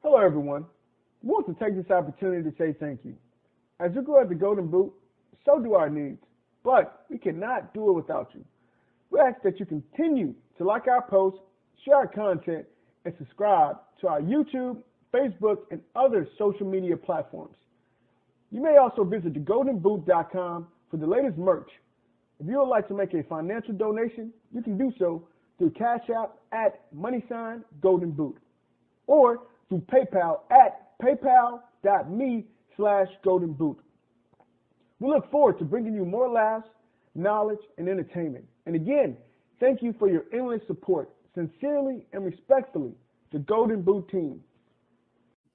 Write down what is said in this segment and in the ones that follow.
Hello, everyone. We want to take this opportunity to say thank you. As you grow at the Golden Boot, so do our needs, but we cannot do it without you. We ask that you continue to like our posts, share our content, and subscribe to our YouTube, Facebook, and other social media platforms. You may also visit thegoldenboot.com for the latest merch. If you would like to make a financial donation, you can do so through Cash App at #GoldenBoot or through PayPal at paypal.me/GoldenBoot. We look forward to bringing you more laughs, knowledge, and entertainment. And again, thank you for your endless support. Sincerely and respectfully, the Golden Boot team.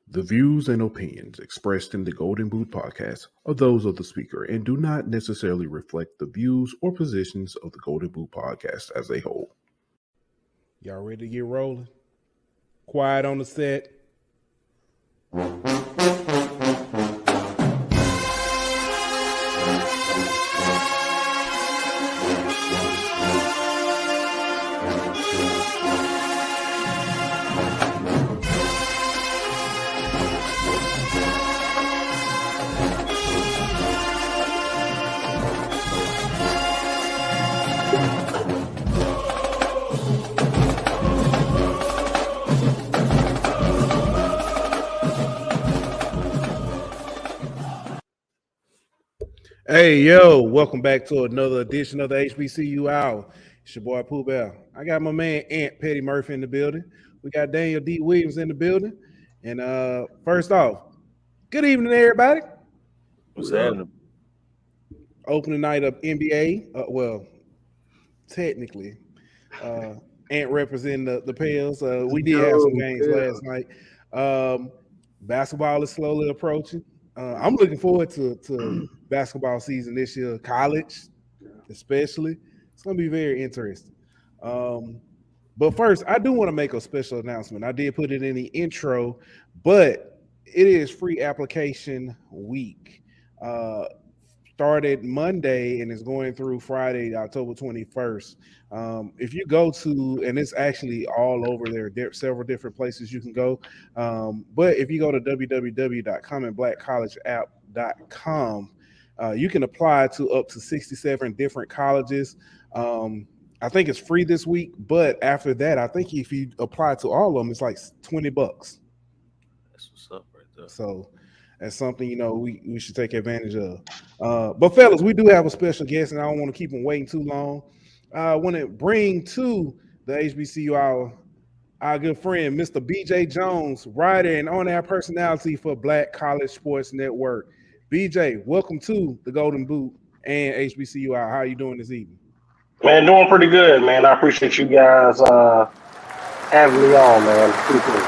The views and opinions expressed in the Golden Boot podcast are those of the speaker and do not necessarily reflect the views or positions of the Golden Boot podcast as a whole. Y'all ready to get rolling? Quiet on the set. Hey, yo, welcome back to another edition of the HBCU Hour. It's your boy Pooh Bell. I got my man Ant Petty Murphy in the building. We got Daniel D. Williams in the building. And first off, good evening, everybody. What's happening? Opening night of NBA. Well, technically, Ant representing the Pels. We did have some games last night. Basketball is slowly approaching. I'm looking forward to basketball season this year, college especially. It's going to be very interesting. But first, I do want to make a special announcement. I did put it in the intro, but it is free application week. Started Monday and is going through Friday, October 21st. If you go to, and it's actually all over there, several different places you can go. But if you go to www.commonblackcollegeapp.com, you can apply to up to 67 different colleges. I think it's free this week, but after that, I think if you apply to all of them, it's like $20. That's what's up right there. So that's something, we should take advantage of. But fellas, we do have a special guest, and I don't want to keep them waiting too long. I want to bring to the HBCU Hour our good friend, Mr. BJ Jones, writer and on-air personality for Black College Sports Network. BJ, welcome to the Golden Boot and HBCU Hour. How are you doing this evening? Man, doing pretty good, man. I appreciate you guys having me on, man. Pretty cool.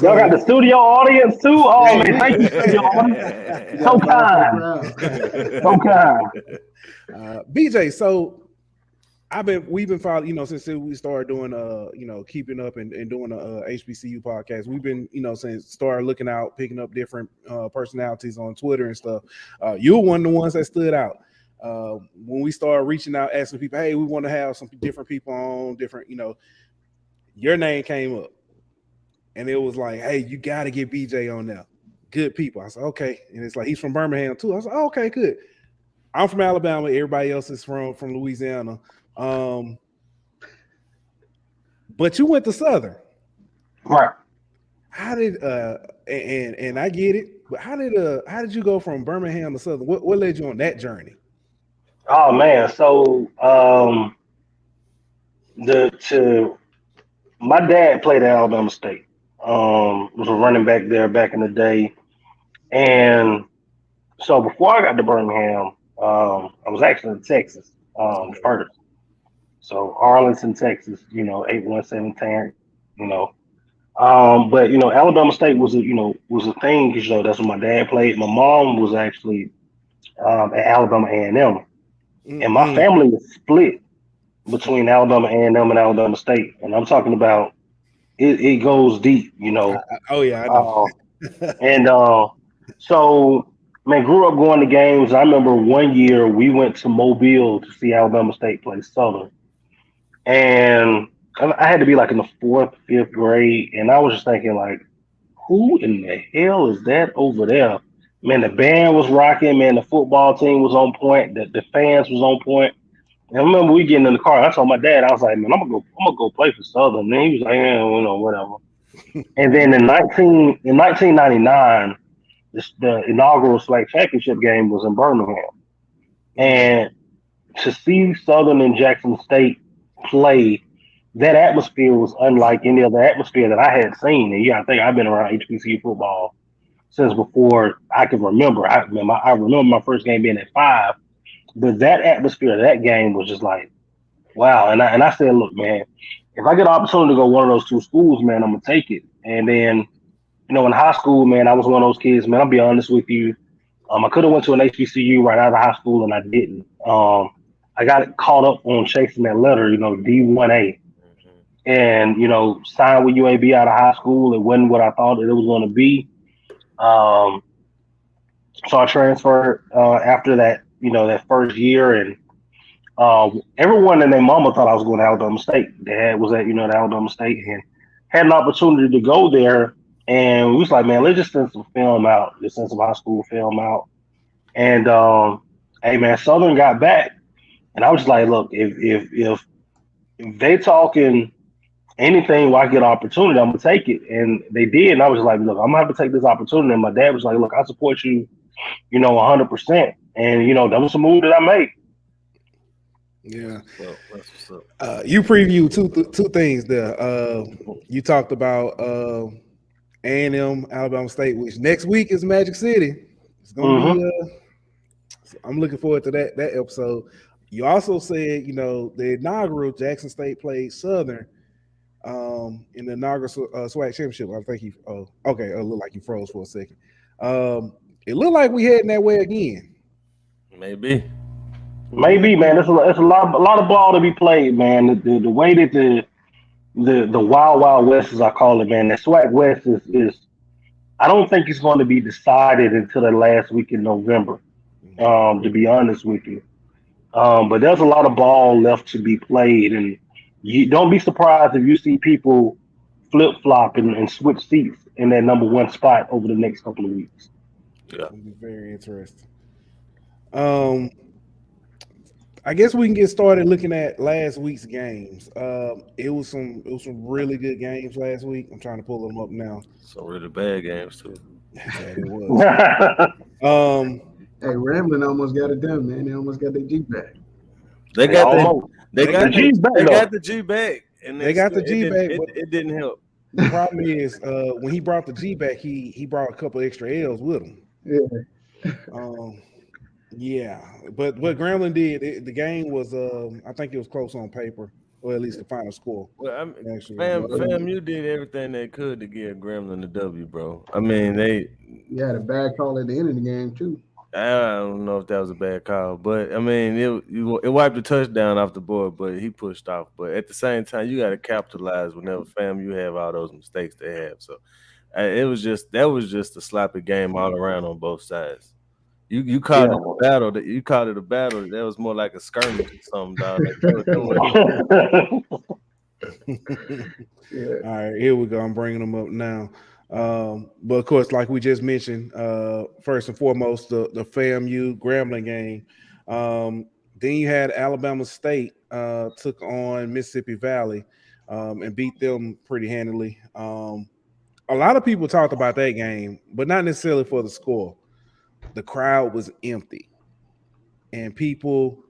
Y'all got the studio audience too? Oh, man, thank you, studio audience. So kind. So kind. BJ, so we've been following, since we started doing, keeping up and doing a HBCU podcast. We've been, since started looking out, picking up different personalities on Twitter and stuff. You were one of the ones that stood out. When we started reaching out, asking people, hey, we want to have some different people on, different, your name came up. And it was like, hey, you got to get BJ on there. Good people. I said, okay. And it's like, he's from Birmingham too. I was like, oh, okay, good. I'm from Alabama. Everybody else is from Louisiana. But you went to Southern. Right. How did and I get it, but how did you go from Birmingham to Southern? What led you on that journey? Oh man, so my dad played at Alabama State. Was a running back there back in the day. And so before I got to Birmingham, I was actually in Texas first. So Arlington, Texas, 81710, but Alabama State was a thing because that's what my dad played. My mom was actually at Alabama A&M, and my family is split between Alabama A&M and Alabama State, and I'm talking about it goes deep, Oh yeah, I know. And so man, grew up going to games. I remember one year we went to Mobile to see Alabama State play Southern. And I had to be like in the 4th, 5th grade, and I was just thinking like, who in the hell is that over there? Man, the band was rocking. Man, the football team was on point. The fans was on point. And I remember we getting in the car. I told my dad, I was like, man, I'm gonna go play for Southern. And he was like, yeah, whatever. And then in 1999, the inaugural SWAC championship game was in Birmingham, and to see Southern and Jackson State play, that atmosphere was unlike any other atmosphere that I had seen. And yeah, I think I've been around HBCU football since before I can remember. I remember my first game being at 5, but that atmosphere of that game was just like, wow. And I said, look, man, if I get an opportunity to go to one of those 2 schools, man, I'm gonna take it. And then, in high school, man, I was one of those kids, man. I'll be honest with you. I could have went to an HBCU right out of high school, and I didn't. I got caught up on chasing that letter, D1A, and signed with UAB out of high school. It wasn't what I thought it was going to be. So I transferred after that, that first year, and everyone and their mama thought I was going to Alabama State. Dad was at the Alabama State and had an opportunity to go there. And we was like, man, let's just send some film out. Just send some high school film out. And hey, man, Southern got back, and I was just like, look, if they talking anything where I get an opportunity, I'm gonna take it. And they did. And I was just like, look, I'm gonna have to take this opportunity. And my dad was like, look, I support you, 100%. And that was a move that I made. Yeah. Well, that's what's up. You previewed two things there. You talked about A&M, Alabama State, which next week is Magic City. It's gonna be. I'm looking forward to that episode. You also said, the inaugural Jackson State played Southern in the inaugural SWAC championship. I think okay. It looked like you froze for a second. It looked like we heading that way again. Maybe, man. It's a lot of ball to be played, man. The way that the Wild West, as I call it, man, the SWAC West is I don't think it's going to be decided until the last week in November. To be honest with you, but there's a lot of ball left to be played, and you don't be surprised if you see people flip flop and switch seats in that number 1 spot over the next couple of weeks. Yeah, it'll be very interesting. I guess we can get started looking at last week's games. It was some really good games last week. I'm trying to pull them up now. some really bad games too. Yeah, it was. Hey, Ramblin' almost got it done, man. They almost got their G back. They got the G back, and They got the G back, but it didn't help. the problem is when he brought the G back, he brought a couple extra L's with him. Yeah. But what Grambling did, the game was I think it was close on paper, or at least the final score. Well, Actually, FAMU did everything they could to give Gremlin the W, bro. I mean, they had a bad call at the end of the game too. I don't know if that was a bad call, but I mean, it wiped the touchdown off the board, but he pushed off. But at the same time, you got to capitalize whenever FAMU have all those mistakes they have. So that was just a sloppy game all around on both sides. You called it a battle. You called it a battle. That was more like a skirmish or something, dog. All right, here we go. I'm bringing them up now. But of course, like we just mentioned, first and foremost, the FAMU Grambling game. Then you had Alabama State took on Mississippi Valley and beat them pretty handily. A lot of people talked about that game, but not necessarily for the score. The crowd was empty, and people,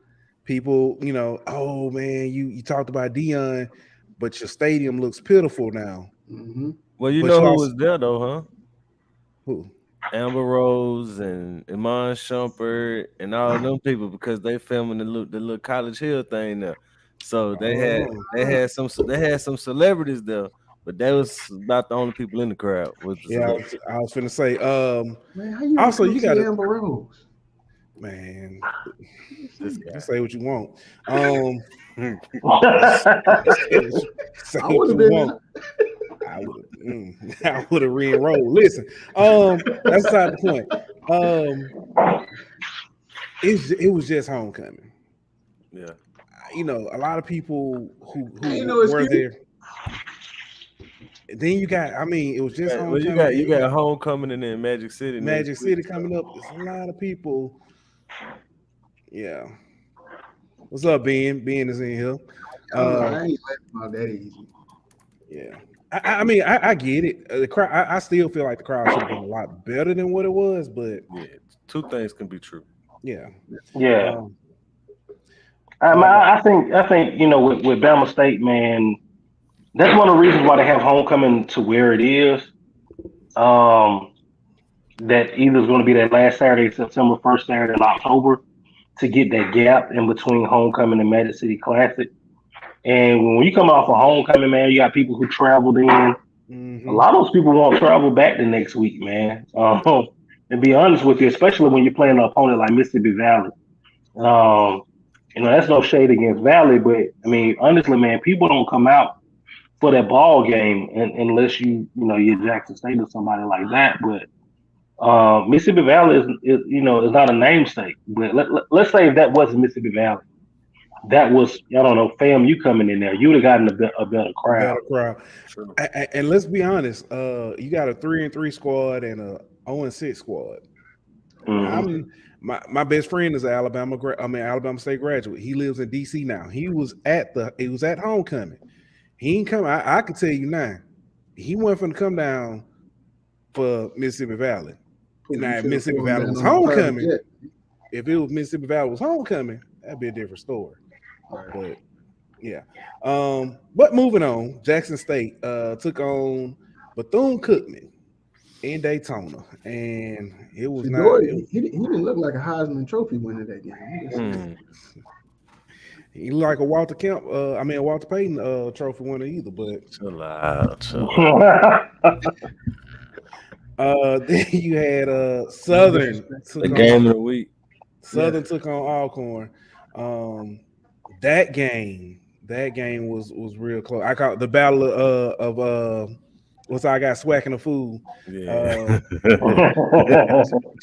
oh man, you talked about Dion, but your stadium looks pitiful now. Mm-hmm. Well, who was there though, huh? Who? Amber Rose and Iman Shumpert and all of them people, because they filming the little College Hill thing there. So they had some celebrities there, but that was about the only people in the crowd. I was finna say. Man, how you also, you got Amber Rose. Man, just say what you want. Say I what would have you been. want. I would have re-enrolled. Listen, that's beside the point. It was just homecoming. Yeah, a lot of people who Ain't no were excuse. there. Then you got, it was just Well, homecoming. you got homecoming and then Magic City. Magic next City week. coming up. It's a lot of people. Yeah. What's up, Ben? Ben is in here. I ain't letting about that easy. Yeah. I get it. The crowd. I still feel like the crowd should have been a lot better than what it was, but Yeah, two things can be true. yeah. Yeah. I think with Bama State, man, that's one of the reasons why they have homecoming to where it is. That either is going to be that last Saturday, September, first Saturday in October, to get that gap in between homecoming and Magic City Classic. And when you come off of homecoming, man, you got people who traveled in. Mm-hmm. A lot of those people won't travel back the next week, man. And be honest with you, especially when you're playing an opponent like Mississippi Valley. That's no shade against Valley, but I mean, honestly, man, people don't come out for that ball game unless you're Jackson State or somebody like that. But Mississippi Valley is not a namesake. But let's say if that wasn't Mississippi Valley, that was, I don't know, FAMU coming in there, you would have gotten a better crowd. True. And let's be honest, you got a 3-3 squad and a 0-6 squad. Mm-hmm. My best friend is an Alabama State graduate. He lives in DC now. He was at homecoming. He ain't come. I can tell you now, he wasn't going to come down for Mississippi Valley. Now, if Mississippi Valley was homecoming, if it was Mississippi Valley was homecoming, that'd be a different story. But yeah. But moving on, Jackson State took on Bethune-Cookman in Daytona, and it was he didn't look like a Heisman Trophy winner that game. He looked like a Walter Payton trophy winner either. But chill out. Then you had Southern. The game of the week. Southern took on Alcorn. That game was real close. I call it the battle of I got SWAC and a fool. Yeah.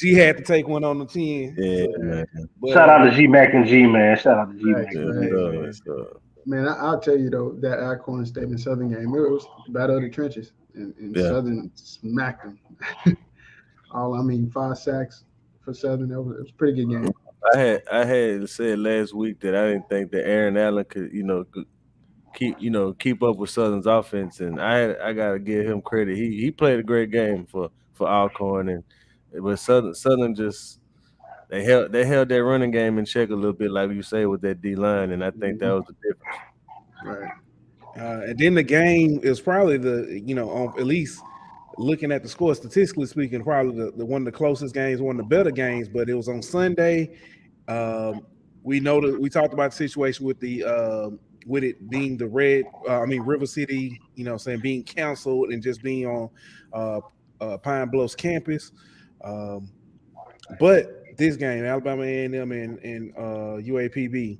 G had to take one on the chin. Yeah. But, shout out to GMAC and G, man. Shout out to GMAC. Man, I'll tell you though, that Alcorn State and Southern game, it was the battle of the trenches, and Southern smacked them. 5 sacks for Southern. It was a pretty good game. I had said last week that I didn't think that Aaron Allen could keep up with Southern's offense, and I gotta give him credit. He played a great game for Alcorn, but Southern just they held that running game in check a little bit, like you say, with that D line, and I think that was the difference. Right. And then the game is probably at least looking at the score, statistically speaking, probably the one of the closest games, one of the better games. But it was on Sunday. We talked about the situation with with it being the River City, being canceled and just being on Pine Bluff's campus. But this game, Alabama A&M and UAPB,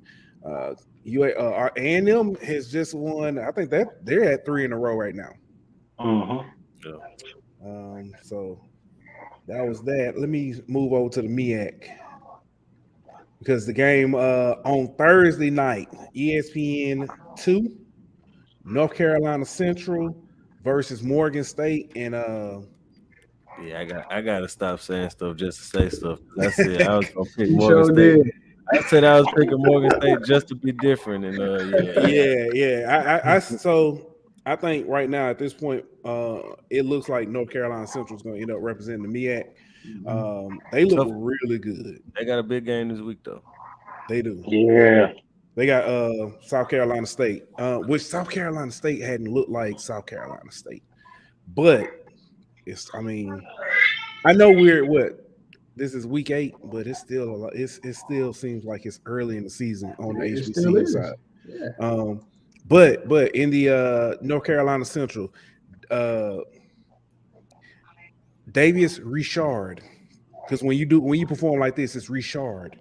A&M has just won. I think that they're at 3 in a row right now. Mm-hmm. Yeah. So that was that. Let me move over to the MEAC. Because the game on Thursday night, ESPN 2, North Carolina Central versus Morgan State, and I gotta stop saying stuff just to say stuff. I said I was gonna pick You Morgan sure State. did. I said I was picking Morgan State just to be different, and So I think right now at this point, it looks like North Carolina Central is going to end up representing the MEAC. They look really good. They got a big game this week, though. They do. Yeah. They got South Carolina State, which South Carolina State hadn't looked like South Carolina State. But I know this is week 8, but it's still it still seems like it's early in the season on the HBCU side. Yeah. But in the North Carolina Central, Davius Richard, because when you perform like this, it's Richard.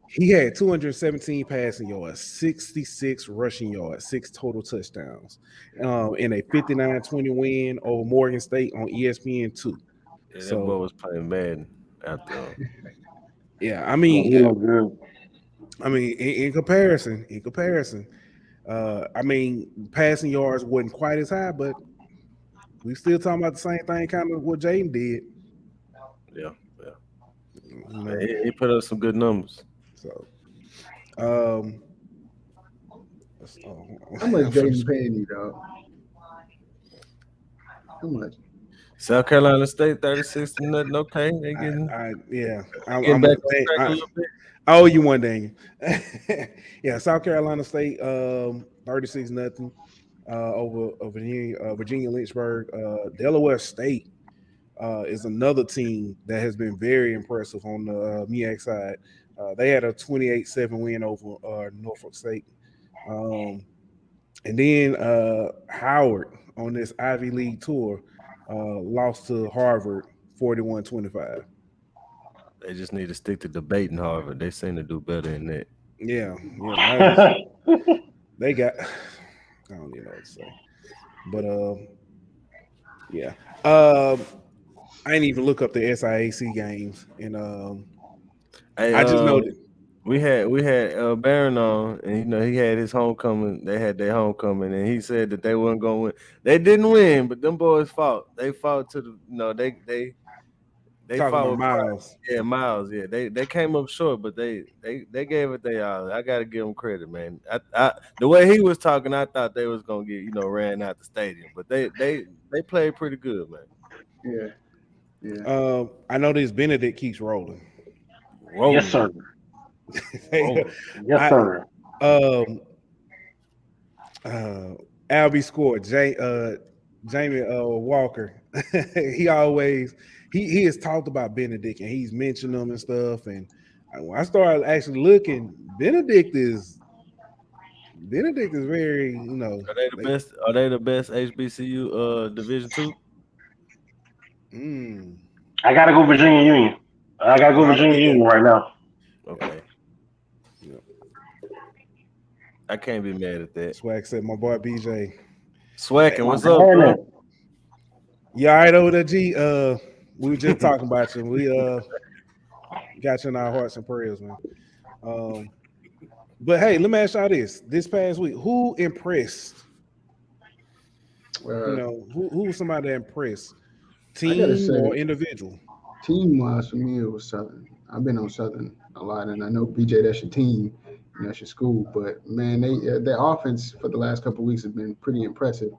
He had 217 passing yards, 66 rushing yards, 6 total touchdowns, in a 59-20 win over Morgan State on ESPN 2. Yeah, that boy was playing Madden out there. Yeah, he looked good. I mean, in comparison, I mean, passing yards wasn't quite as high, but we still talking about the same thing, kind of what Jaden did. Yeah. You know, He put up some good numbers. so How much Jaden paying you, dog? How much? South Carolina State 36-0. Okay, they getting I'm back on track a little bit. I owe you one, Daniel. Yeah, South Carolina State 36-0 over Virginia Lynchburg. Delaware State is another team that has been very impressive on the MEAC side. They had a 28-7 win over Norfolk State. And then Howard on this Ivy League tour lost to Harvard 41-25. They just need to stick to debating Harvard. They seem to do better than that. Yeah. They got, I don't even know what to say. But yeah. I didn't even look up the SIAC games, and I just know that we had Barron on, and he had his homecoming. They had their homecoming, and he said that they weren't gonna win. They didn't win, but them boys fought. They fought to the they fought with Miles. Yeah, Miles. Yeah, they came up short, but they gave it their all. I gotta give them credit, man. I the way he was talking, I thought they was gonna get ran out the stadium, but they played pretty good, man. Yeah. I know this Benedict keeps rolling. Yes, sir. Yes, sir. Albie scored. Jamie Walker. He has talked about Benedict and he's mentioned them and stuff. And when I started actually looking, Benedict is very, Are they the best? Are they the best HBCU Division II? I gotta go Virginia Union. Union right now. Okay. I can't be mad at that. SWAC said, my boy BJ. Swacking, what's up, bro? You all right over there, G? We were just talking about you. We got you in our hearts and prayers, man. But hey, let me ask y'all this. This past week, who impressed? Who was somebody that impressed? Team or individual? Team-wise, for me, it was Southern. I've been on Southern a lot, and I know BJ, that's your team, and that's your school. But man, their offense for the last couple of weeks has been pretty impressive.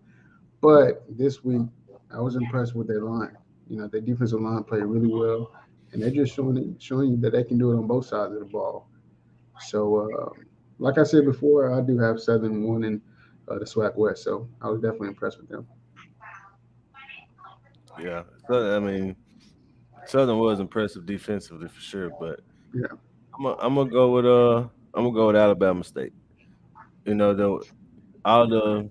But this week, I was impressed with their line. Their defensive line played really well, and they're just showing you that they can do it on both sides of the ball. So, like I said before, I do have Southern winning the SWAC West, so I was definitely impressed with them. Yeah, I mean, Southern was impressive defensively for sure, but yeah, I'm gonna go with Alabama State. All the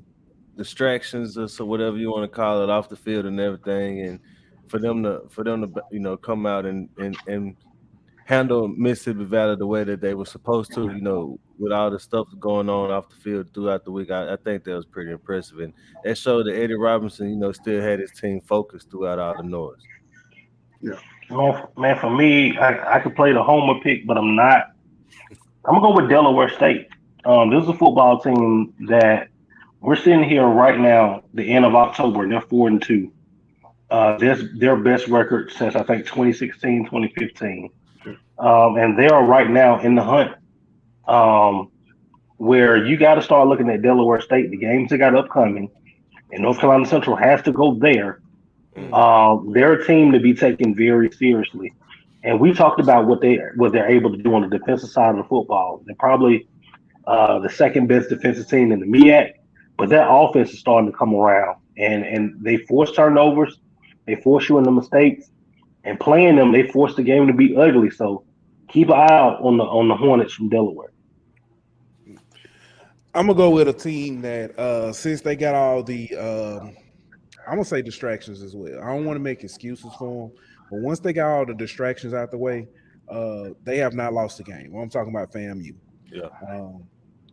distractions or so whatever you want to call it off the field and everything, and for them to come out and handle Mississippi Valley the way that they were supposed to, with all the stuff going on off the field throughout the week, I think that was pretty impressive, and that showed that Eddie Robinson, still had his team focused throughout all the noise. Yeah, man, for me, I could play the homer pick, but I'm not. I'm gonna go with Delaware State. This is a football team that we're sitting here right now, the end of October, and they're 4-2. That's their best record since I think 2016, 2015. And they are right now in the hunt. Where you got to start looking at Delaware State, the games they got upcoming, and North Carolina Central has to go there. They're a team to be taken very seriously. And we talked about what they're able to do on the defensive side of the football. They're probably the second best defensive team in the MEAC, but that offense is starting to come around. And they force turnovers, they force you into mistakes, and playing them, they force the game to be ugly. So keep an eye out on the Hornets from Delaware. I'm gonna go with a team that since they got all the I'm gonna say distractions as well. I don't want to make excuses for them, but once they got all the distractions out the way, they have not lost the game. I'm talking about FAMU. Yeah.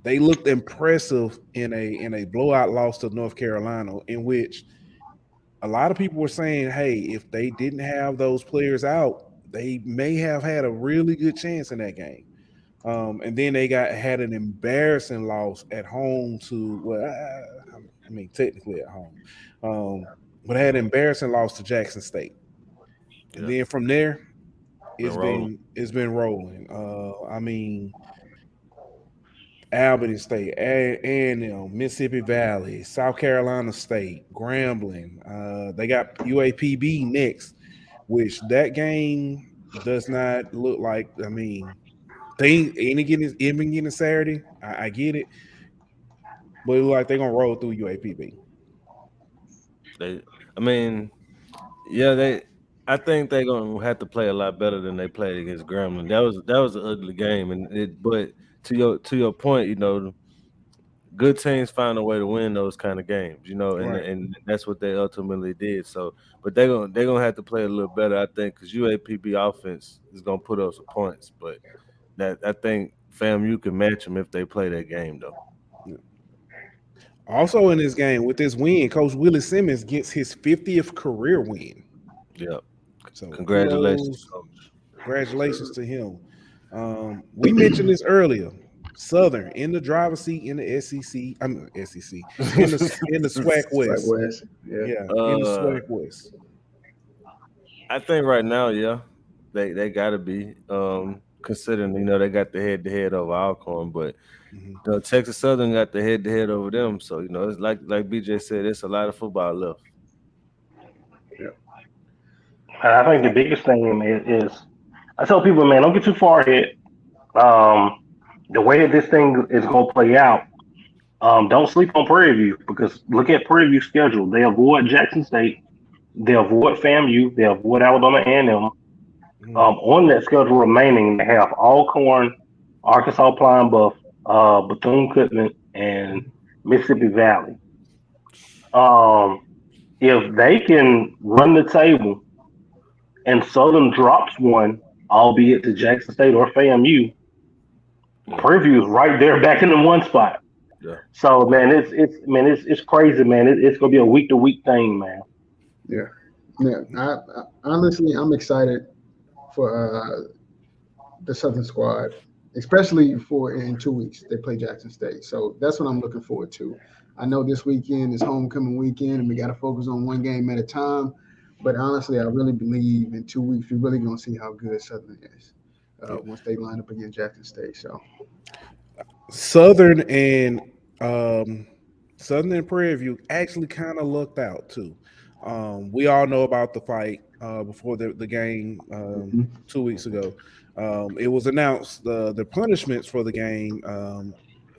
They looked impressive in a blowout loss to North Carolina, in which a lot of people were saying, hey, if they didn't have those players out, they may have had a really good chance in that game. And then they had an embarrassing loss at home to I mean technically at home, but had an embarrassing loss to Jackson State. And Yeah. then from there, Been rolling. it's been rolling. I mean, Albany State, and Mississippi Valley, South Carolina State, Grambling. They got UAPB next, which that game does not look like. I mean, they ain't getting Saturday. I get it, but it look like they're gonna roll through UAPB. I mean, yeah, I think they're gonna have to play a lot better than they played against Grambling. That was an ugly game, but to your point, good teams find a way to win those kind of games, and Right. and that's what they ultimately did. So, but they're gonna have to play a little better, I think, because UAPB offense is gonna put up some points, but that I think FAMU can match them if they play that game though. Also in this game with this win, Coach Willie Simmons gets his 50th career win. Yeah, So congratulations, coach. congratulations to him. We mentioned this earlier. Southern in the driver's seat in the SEC. I mean SEC in the SWAC West. West. Yeah, in the SWAC West. I think right now, yeah, they got to be considering they got the head to head over Alcorn, but Texas Southern got the head to head over them. So it's like BJ said, it's a lot of football left. And I think the biggest thing is I tell people, man, don't get too far ahead. The way that this thing is going to play out, don't sleep on Prairie View because look at Prairie View's schedule. They avoid Jackson State, they avoid FAMU, they avoid Alabama A&M. On that schedule remaining, they have Alcorn, Arkansas Pine Bluff, Bethune-Cookman, and Mississippi Valley. If they can run the table and Southern drops one, albeit to Jackson State or FAMU, Prairie View is right there back in the one spot. Yeah. So man, it's crazy, man. It's gonna be a week to week thing, man. Yeah. I honestly, I'm excited for the Southern squad, especially for in 2 weeks they play Jackson State. So that's what I'm looking forward to. I know this weekend is homecoming weekend, and we got to focus on one game at a time. But honestly, I really believe in 2 weeks we're really gonna see how good Southern is once they line up against Jackson State. So Southern and Prairie View actually kind of lucked out too. We all know about the fight before the game 2 weeks ago. It was announced the punishments for the game.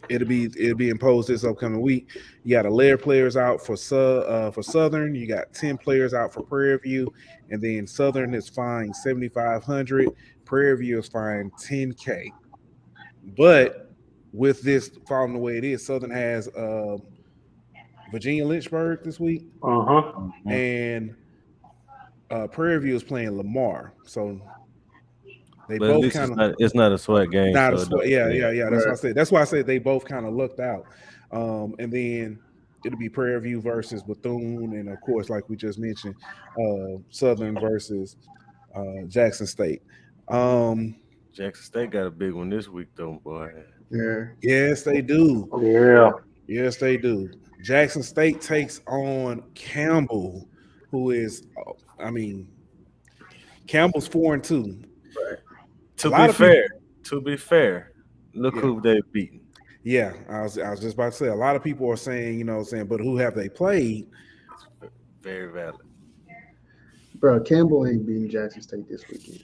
It'll be imposed this upcoming week. You got 11 players out for Southern. You got 10 players out for Prairie View, and then Southern is fined $7,500. Prairie View is fined $10K. But with this falling the way it is, Southern has Virginia Lynchburg this week, and Prairie View is playing Lamar. So they But both kind of it's not a sweat game. not so a sweat. Yeah. That's what I said. That's why I said they both kind of looked out. And then it'll be Prairie View versus Bethune, and of course, like we just mentioned, Southern versus Jackson State. Jackson State got a big one this week, though, boy. yeah, Yes, they do. Yeah. Yes, they do. Jackson State takes on Campbell, who is, Campbell's 4-2. To be fair, look who they've beaten. Yeah, I was just about to say. A lot of people are saying, but who have they played? Very valid. bro. Campbell ain't beating Jackson State this weekend.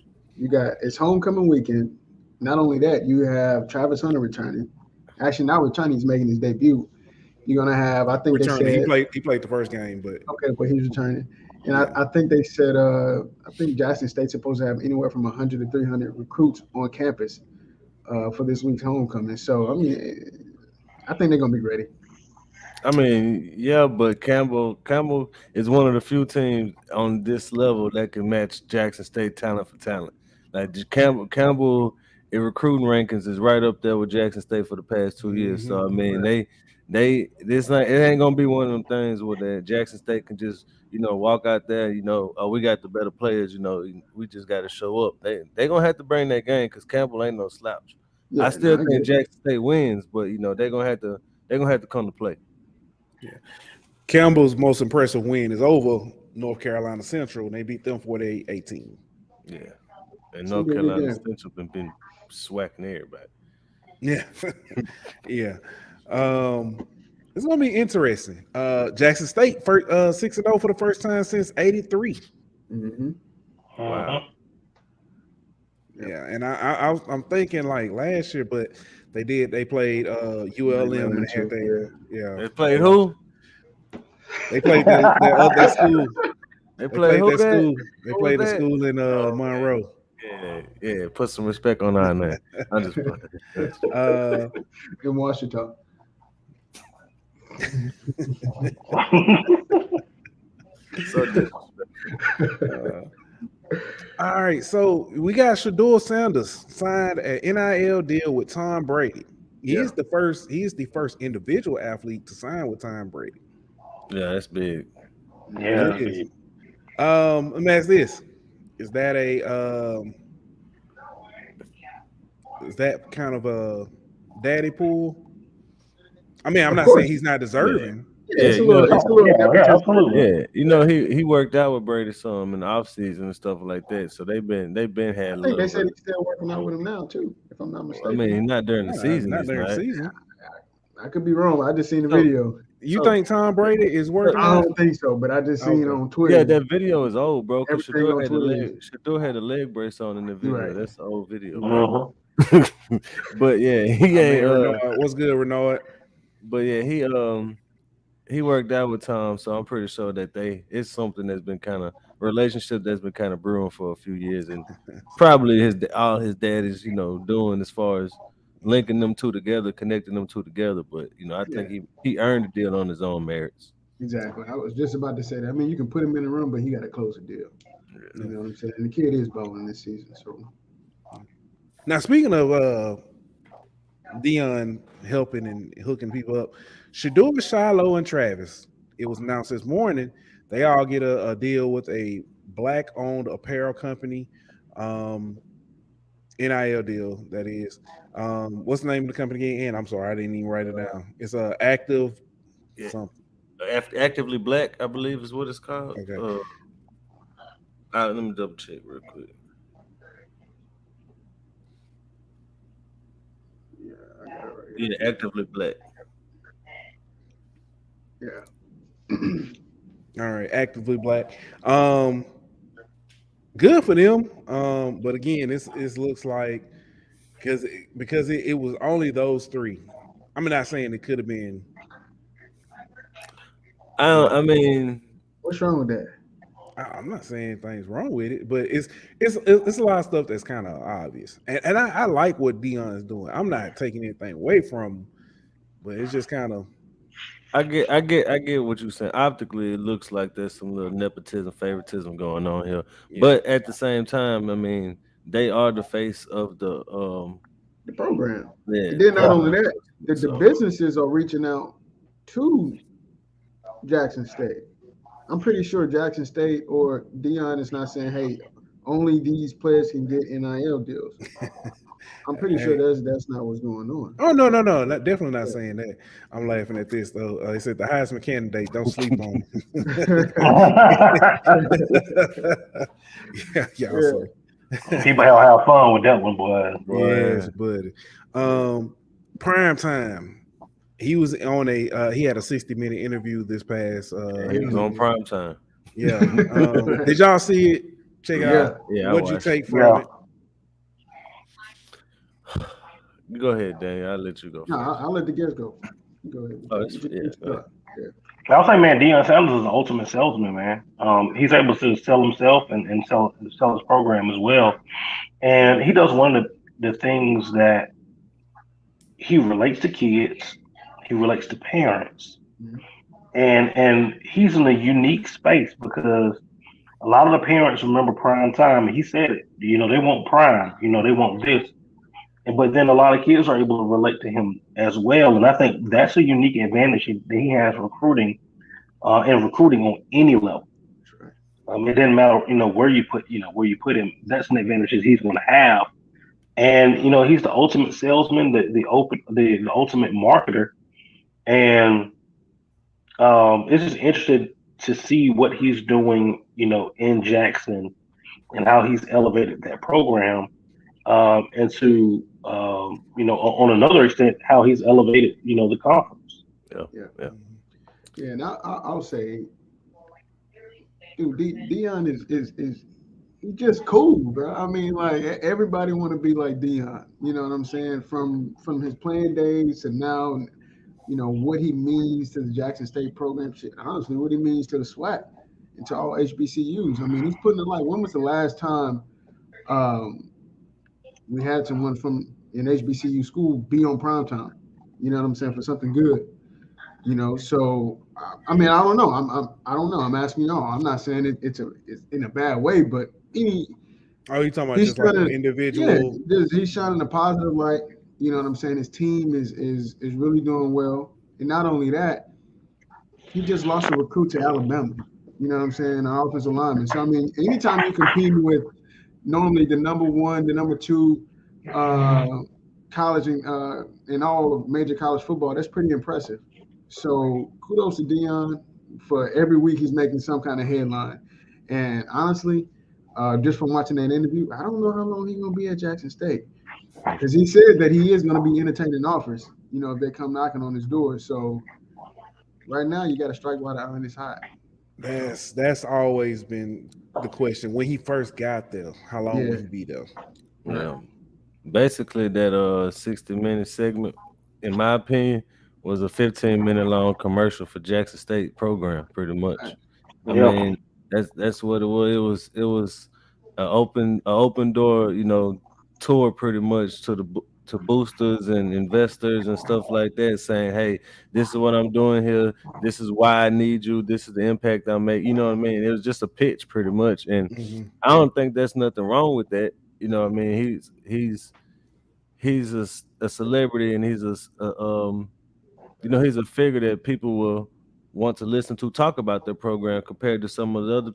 It's homecoming weekend. Not only that, you have Travis Hunter returning. Actually, not returning. He's making his debut. You're gonna have. I think Returning. they said He played the first game, but okay, but he's returning. And I think they said I think Jackson State's supposed to have anywhere from 100 to 300 recruits on campus for this week's homecoming. So I think they're gonna be ready. Yeah, but Campbell is one of the few teams on this level that can match Jackson State talent for talent. Like Campbell in recruiting rankings is right up there with Jackson State for the past 2 years. So it ain't gonna be one of them things where Jackson State can just walk out there. We got the better players. We just got to show up. They gonna have to bring that game because Campbell ain't no slouch. Yeah, I still no, I think get it. Jackson State wins, but you know they're gonna have to come to play. Campbell's most impressive win is over North Carolina Central, and they beat them 48-18. Yeah, and Some North good Carolina game. Central been swacking everybody. Yeah, yeah. It's gonna be interesting. Jackson State first 6-0 for the first time since '83. Mm-hmm. Wow. Yeah, and I'm thinking like last year, but they played ULM and they had They played who? They played their school. They played who? They played the school in Monroe. Yeah. Put some respect on our name. I'm just playing. In Washington. So disrespectful. All right, so we got Shador Sanders signed an NIL deal with Tom Brady. He's the first individual athlete to sign with Tom Brady. Yeah, that's big. Yeah. It is. Let me ask this: is that kind of a daddy pool? I mean, I'm not saying he's not deserving. Yeah, it's a little absolutely. Yeah, you know he worked out with Brady some in the offseason and stuff like that. So they've been had. I think they said he's still working out with him now too, if I'm not mistaken. I mean, not during the season. Not during the season. I could be wrong. I just seen the video. You think Tom Brady is working? I don't think so, but I just seen it on Twitter. Yeah, that video is old, bro. Because Shador had a leg brace on in the video. Right. That's the old video. Uh-huh. But yeah, he ain't. What's good, Renard? But yeah, he worked out with Tom, so I'm pretty sure that it's something that's been kind of relationship that's been kind of brewing for a few years, and probably all his dad is doing as far as linking them two together, connecting them two together. But I think he earned the deal on his own merits. Exactly. I was just about to say that. I mean, you can put him in the room, but he got to close the deal. You know what I'm saying? And the kid is balling this season. So now, speaking of Dion helping and hooking people up, Shador, Shiloh, and Travis, it was announced this morning, they all get a deal with a Black-owned apparel company, NIL deal, that is. What's the name of the company again? I'm sorry, I didn't even write it down. It's Active something. Actively Black, I believe is what it's called. Okay. Let me double check real quick. yeah, I got it right here. Yeah, Actively Black. Yeah. All right, Actively Black. Good for them. But again, it looks like because it was only those three. I'm not saying it could have been. I mean, what's wrong with that? I'm not saying anything's wrong with it, but it's a lot of stuff that's kind of obvious, and I like what Dion is doing. I'm not taking anything away from him, but it's just kind of. I get what you're saying. Optically, it looks like there's some little nepotism, favoritism going on here, but at the same time, I mean, they are the face of the program. Yeah. And then not only that, the businesses are reaching out to Jackson State. I'm pretty sure Jackson State or Dion is not saying, "Hey, only these players can get NIL deals." I'm pretty sure that's not what's going on. Oh no, definitely not saying that. I'm laughing at this though. They said the Heisman candidate, don't sleep on him. So. People have fun with that one, boy. Yes, buddy. Prime time. He was on he had a 60-minute interview this past. He was on prime time. Yeah. Did y'all see it? Check it out. Yeah. What'd you take from it? Go ahead, Daniel. I'll let you go. No, I'll let the guests go. Go ahead. Oh, yeah. I was saying, man, Deion Sanders is the ultimate salesman, man. He's able to sell himself and sell his program as well. And he does one of the things that he relates to kids, he relates to parents. Mm-hmm. And he's in a unique space because a lot of the parents remember prime time. And he said it, they want prime, they want this. But then a lot of kids are able to relate to him as well. And I think that's a unique advantage that he has recruiting on any level. It doesn't matter, where you put him. That's an advantage that he's going to have And he's the ultimate salesman, the ultimate marketer, and it's just interesting to see what he's doing, in Jackson and how he's elevated that program, and to on another extent, how he's elevated, the conference. Yeah. And I'll say, dude, Dion is he's just cool, bro. I mean, like everybody want to be like Dion. You know what I'm saying? From his playing days to now, what he means to the Jackson State program. Shit, honestly, what he means to the SWAC and to all HBCUs. I mean, he's putting it like, when was the last time we had someone from an HBCU school be on primetime? You know what I'm saying? For something good. So I mean, I don't know. I don't know. I'm asking y'all. I'm not saying it's in a bad way, but you talking about he's just like an trying individual? Yeah, he's shining a positive light. You know what I'm saying? His team is really doing well, and not only that, he just lost a recruit to Alabama. You know what I'm saying? An offensive lineman. So I mean, anytime you compete with normally the number one, the number two college in all of major college football, that's pretty impressive. So kudos to Dion for every week he's making some kind of headline. And honestly, just from watching that interview, I don't know how long he's going to be at Jackson State, because he said that he is going to be entertaining offers, if they come knocking on his door. So right now you got to strike while the iron is hot. That's always been the question. When he first got there, how long would he be there? Yeah. Basically, that 60-minute segment, in my opinion, was a 15-minute long commercial for Jackson State program, pretty much. I mean, that's what it was. It was an open door, tour, pretty much, to boosters and investors and stuff like that, saying, hey, this is what I'm doing here. This is why I need you. This is the impact I make. You know what I mean? It was just a pitch, pretty much. And I don't think there's nothing wrong with that. You know what I mean? He's a celebrity, and he's he's a figure that people will want to listen to talk about their program, compared to some of the other,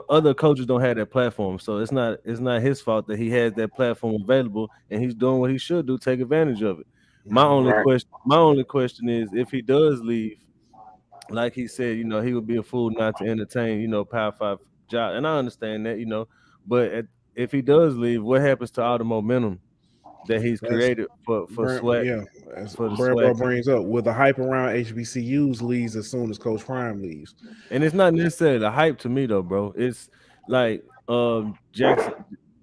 other coaches don't have that platform. So it's not his fault that he has that platform available, and he's doing what he should do, take advantage of it. My only question is, if he does leave, like he said, he would be a fool not to entertain, Power 5 job. And I understand that, but if he does leave, what happens to all the momentum that he's created for SWAC? Yeah, as Brad brings up, with the hype around HBCUs leaves as soon as Coach Prime leaves. And it's not necessarily the hype to me, though, bro. It's like Jackson,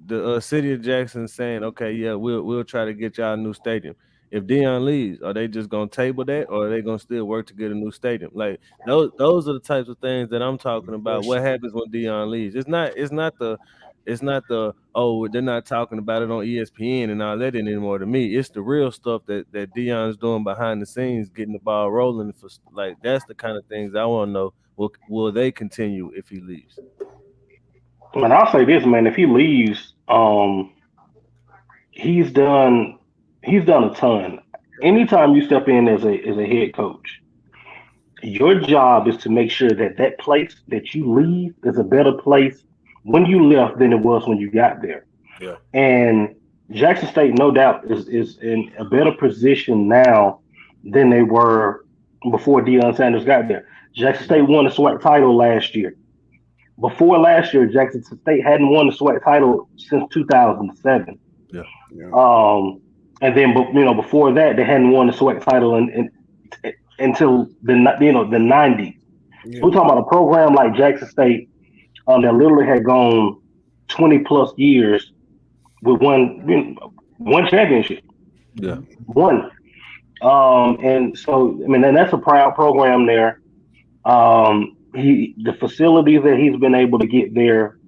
the city of Jackson saying, okay, yeah, we'll try to get y'all a new stadium. If Dion leaves, are they just gonna table that, or are they gonna still work to get a new stadium? Like those are the types of things that I'm talking about. What happens when Dion leaves? It's not the oh, they're not talking about it on ESPN and all that anymore. To me, it's the real stuff that Dion's doing behind the scenes, getting the ball rolling. For like, that's the kind of things I want to know. Will they continue if he leaves? And I'll say this, man. If he leaves, he's done a ton. Anytime you step in as a head coach, your job is to make sure that place that you leave is a better place when you left than it was when you got there. Yeah. And Jackson State, no doubt, is in a better position now than they were before Deion Sanders got there. Jackson State won the SWAC title last year. Before last year, Jackson State hadn't won the SWAC title since 2007. Yeah. And then, before that, they hadn't won the SWAC title until the 90s. Yeah. We're talking about a program like Jackson State that literally had gone 20 plus years with one championship. Yeah. One. And so, I mean, and that's a proud program there. The facilities that he's been able to get there,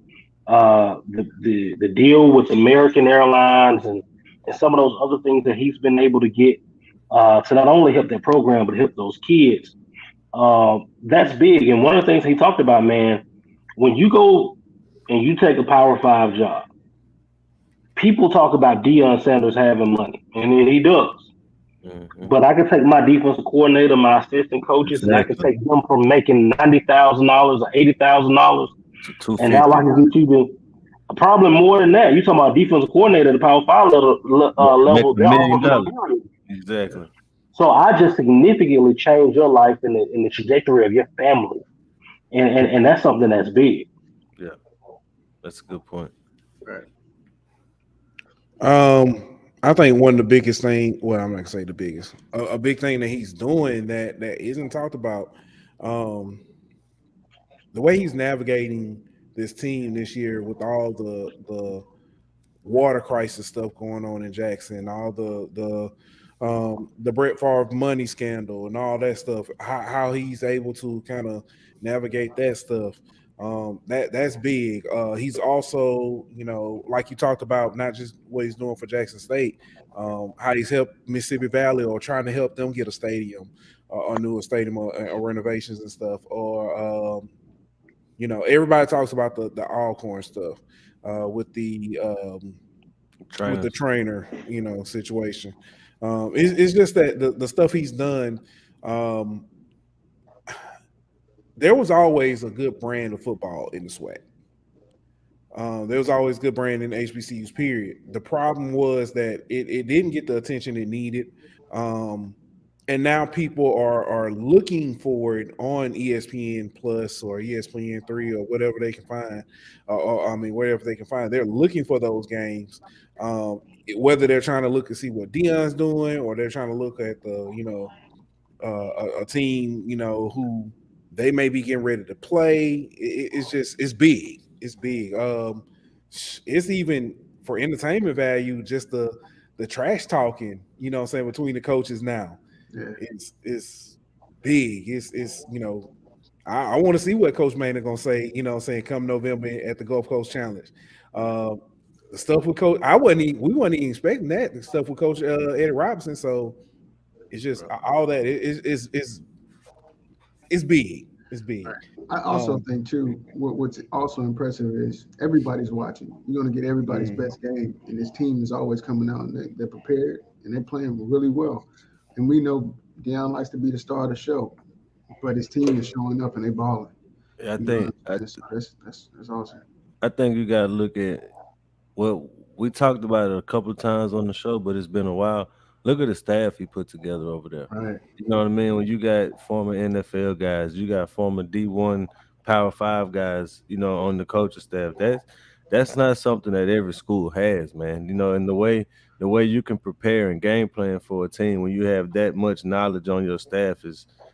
the deal with American Airlines and some of those other things that he's been able to get to not only help that program, but help those kids. That's big. And one of the things he talked about, man, when you go and you take a Power 5 job, people talk about Deion Sanders having money, and he does. Mm-hmm. But I can take my defensive coordinator, my assistant coaches, and I can take them from making $90,000 or $80,000, and now I can get you Probably more than that. You talking about defensive coordinator, the Power 5 level. Make They're $1 offering a million. million. Exactly. So I just significantly changed your life and the trajectory of your family, and that's something that's big. Yeah, that's a good point. I think one of the biggest thing. Well, I'm not gonna say the biggest. A big thing that he's doing that isn't talked about. The way he's navigating this team this year with all the water crisis stuff going on in Jackson, all the Brett Favre money scandal and all that stuff, how he's able to kind of navigate that stuff. That's big. He's also, like you talked about, not just what he's doing for Jackson State, how he's helped Mississippi Valley or trying to help them get a stadium, or newer stadium or renovations and stuff, or everybody talks about the Alcorn stuff with the trainer, situation. It's just that the stuff he's done. There was always a good brand of football in the SWAC. There was always good brand in HBCUs, period. The problem was that it didn't get the attention it needed. And now people are looking for it on ESPN Plus or ESPN3 or whatever they can find. Wherever they can find, they're looking for those games. Whether they're trying to look and see what Dion's doing, or they're trying to look at a team, who they may be getting ready to play. It's big. It's big. It's even for entertainment value, just the trash talking, between the coaches now. Yeah. It's big. It's I want to see what Coach Maynard gonna say, come November at the Gulf Coast Challenge. The stuff with Coach, we wasn't even expecting that. The stuff with Coach Eddie Robinson. So it's just all that. It's big. It's big. I also think too, what's also impressive is everybody's watching. You're gonna get everybody's best game, and this team is always coming out and they're prepared and they're playing really well. And we know Deion likes to be the star of the show, but his team is showing up and they balling. Yeah, I think that's awesome. I think you gotta look at we talked about it a couple of times on the show, but it's been a while. Look at the staff he put together over there. Right. You know what I mean? When you got former NFL guys, you got former D1 Power 5 guys, on the coaching staff. That's not something that every school has, man. And the way you can prepare and game plan for a team when you have that much knowledge on your staff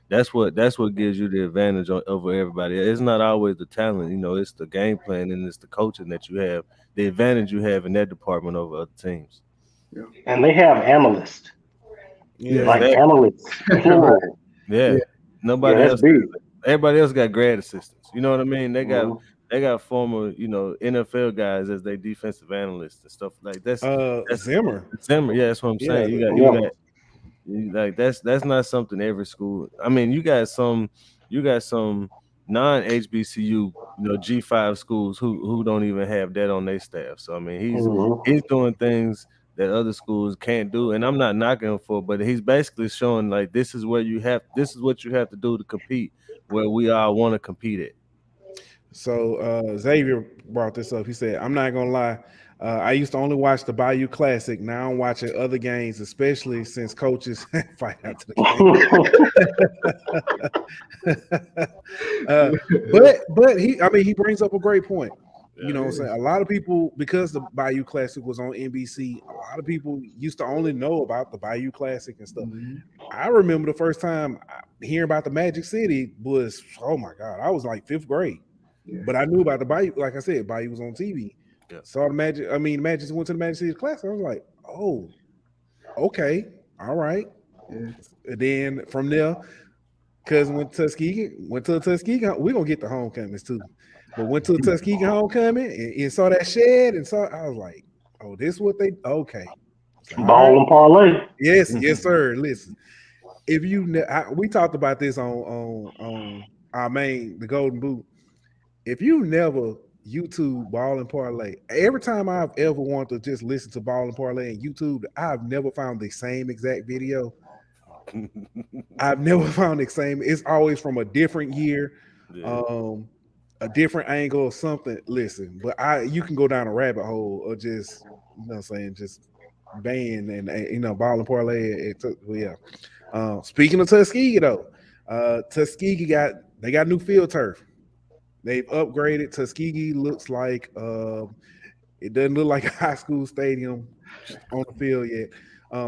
that's what gives you the advantage over everybody. It's not always the talent, it's the game plan and it's the coaching that you have, the advantage you have in that department over other teams. Yeah. And they have analysts. Yeah, like analysts. Yeah. Nobody else. Everybody else got grad assistants. You know what I mean? They got former, NFL guys as their defensive analysts and stuff like that's Zimmer. Yeah, that's what I'm saying. You got that's not something every school. I mean, you got some non-HBCU, G5 schools who don't even have that on their staff. So I mean, he's doing things that other schools can't do, and I'm not knocking him for, but he's basically showing like this is what you have to do to compete where we all want to compete at. So Xavier brought this up. He said, "I'm not gonna lie. I used to only watch the Bayou Classic. Now I'm watching other games, especially since coaches fight after the game." But he brings up a great point. You know what I'm saying? A lot of people, because the Bayou Classic was on NBC, a lot of people used to only know about the Bayou Classic and stuff. I remember the first time hearing about the Magic City was, oh my God, I was like 5th grade. Yeah. But I knew about the Bayou. Like I said, Bayou was on TV. Yeah. Saw the Magic. Magic went to the Magic City Classic. I was like, oh, okay, all right. Yeah. And then from there, cousin went to Tuskegee. We're gonna get the homecomings too. But went to the Tuskegee homecoming and saw that shed I was like, oh, this is what they okay. Ball and parlay. Yes, yes, sir. Listen, if we talked about this on our main, the Golden Boot. If you never YouTube Ball and Parlay, every time I've ever wanted to just listen to Ball and Parlay and YouTube, I've never found the same exact video. I've never found the same. It's always from a different year. Yeah. a different angle or something, listen. But you can go down a rabbit hole or just just ban and ball and parlay. Speaking of Tuskegee though, Tuskegee got new field turf. They've upgraded. Tuskegee looks like it doesn't look like a high school stadium on the field yet.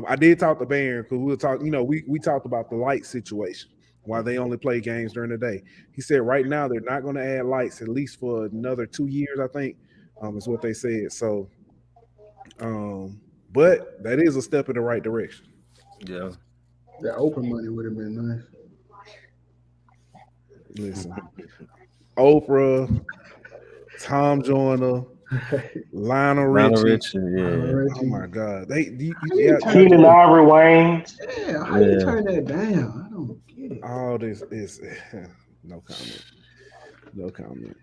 I did talk to Barron because we were talking. We talked about the light situation. Why they only play games during the day. He said right now they're not going to add lights at least for another 2 years, I think, is what they said. So, but that is a step in the right direction. Yeah. That open money would have been nice. Listen, Oprah, Tom Joyner, Lionel Richie. Yeah. Oh my God, Keenan Ivory Wayne. Yeah, how you turn that down? I don't get it. All this is no comment. No comment.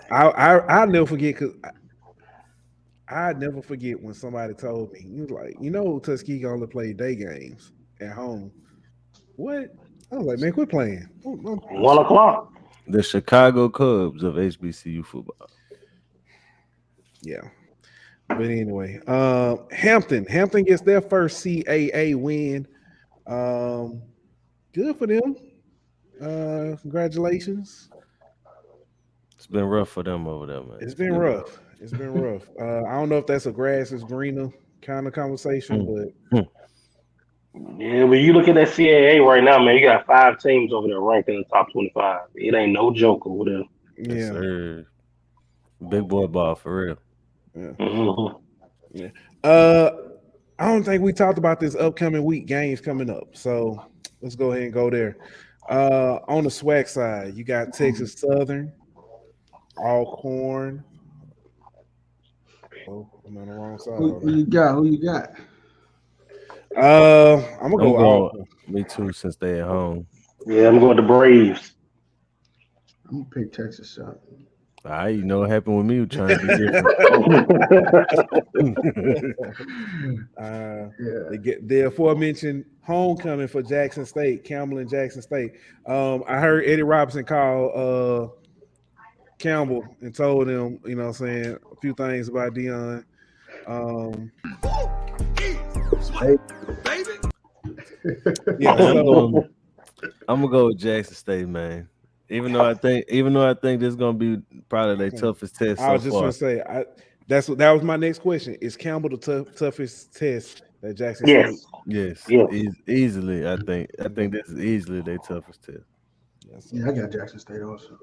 I'll never forget because I never forget when somebody told me, he was like, Tuskegee only play day games at home. What? I was like, man, quit playing. 1 o'clock. The Chicago Cubs of HBCU football. Yeah. But anyway, Hampton gets their first CAA win. Good for them. Congratulations. It's been rough for them over there, man. It's been rough. It's been rough. I don't know if that's a grass is greener kind of conversation, but yeah, when you look at that CAA right now, man, you got 5 teams over there ranked in the top 25. It ain't no joke over there. Yeah. Big boy ball for real. Yeah. Mm-hmm. Yeah. I don't think we talked about this upcoming week games coming up. So let's go ahead and go there. On the SWAC side, you got Texas Southern, Alcorn. Oh, I'm on the wrong side. Who you got? I'm gonna go Alcorn. Me too, since they at home. Yeah, I'm going to Braves. I'm gonna pick Texas Southern. You know what happened with me trying to be different. They get the aforementioned homecoming for Jackson State, Campbell and Jackson State. I heard Eddie Robinson call Campbell and told him, a few things about Dion. I'm gonna go with Jackson State, man. Even though I think this is gonna be probably their toughest test. I was just gonna say that was my next question. Is Campbell the toughest test that Jackson State? Yes. Easily. I think this is easily their toughest test. Yeah, I got Jackson State also.